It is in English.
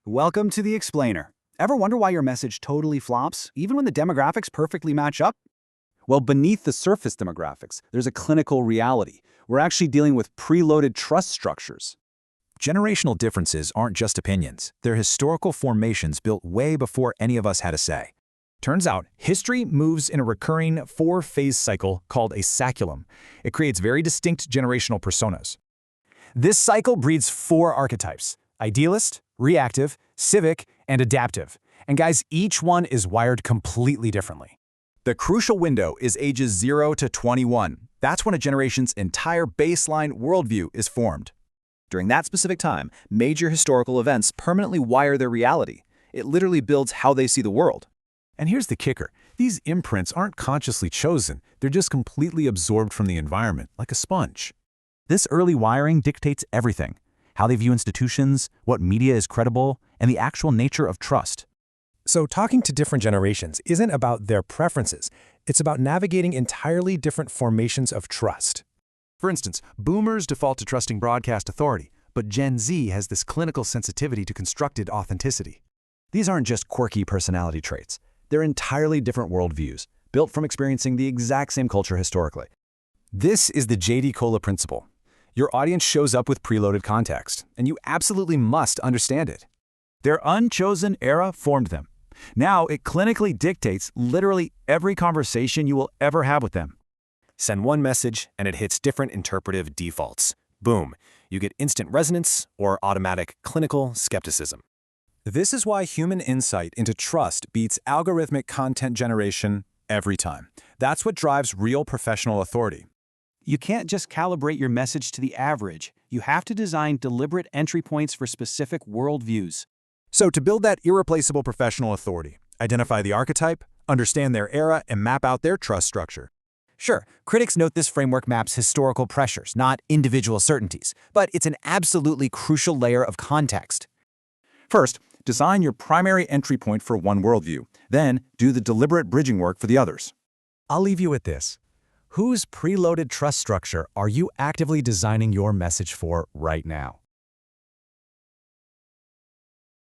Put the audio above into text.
Welcome to the Explainer. Ever wonder why your message totally flops, even when the demographics perfectly match up? Well, beneath the surface demographics, there's a clinical reality. We're actually dealing with preloaded trust structures. Generational differences aren't just opinions. They're historical formations built way before any of us had a say. Turns out, history moves in a recurring four-phase cycle called a saculum. It creates very distinct generational personas. This cycle breeds four archetypes: idealist, reactive, civic, and adaptive. And guys, each one is wired completely differently. The crucial window is ages 0 to 21. That's when a generation's entire baseline worldview is formed. During that specific time, major historical events permanently wire their reality. It literally builds how they see the world. And here's the kicker. These imprints aren't consciously chosen. They're just completely absorbed from the environment, like a sponge. This early wiring dictates everything: how they view institutions, what media is credible, and the actual nature of trust. So talking to different generations isn't about their preferences. It's about navigating entirely different formations of trust. For instance, boomers default to trusting broadcast authority, but Gen Z has this clinical sensitivity to constructed authenticity. These aren't just quirky personality traits. They're entirely different worldviews, built from experiencing the exact same culture historically. This is the JDKola principle. Your audience shows up with preloaded context, and you absolutely must understand it. Their unchosen era formed them. Now it clinically dictates literally every conversation you will ever have with them. Send one message and it hits different interpretive defaults. Boom, you get instant resonance or automatic clinical skepticism. This is why human insight into trust beats algorithmic content generation every time. That's what drives real professional authority. You can't just calibrate your message to the average. You have to design deliberate entry points for specific worldviews. So to build that irreplaceable professional authority, identify the archetype, understand their era, and map out their trust structure. Sure, critics note this framework maps historical pressures, not individual certainties, but it's an absolutely crucial layer of context. First, design your primary entry point for one worldview. Then, do the deliberate bridging work for the others. I'll leave you with this. Whose preloaded trust structure are you actively designing your message for right now?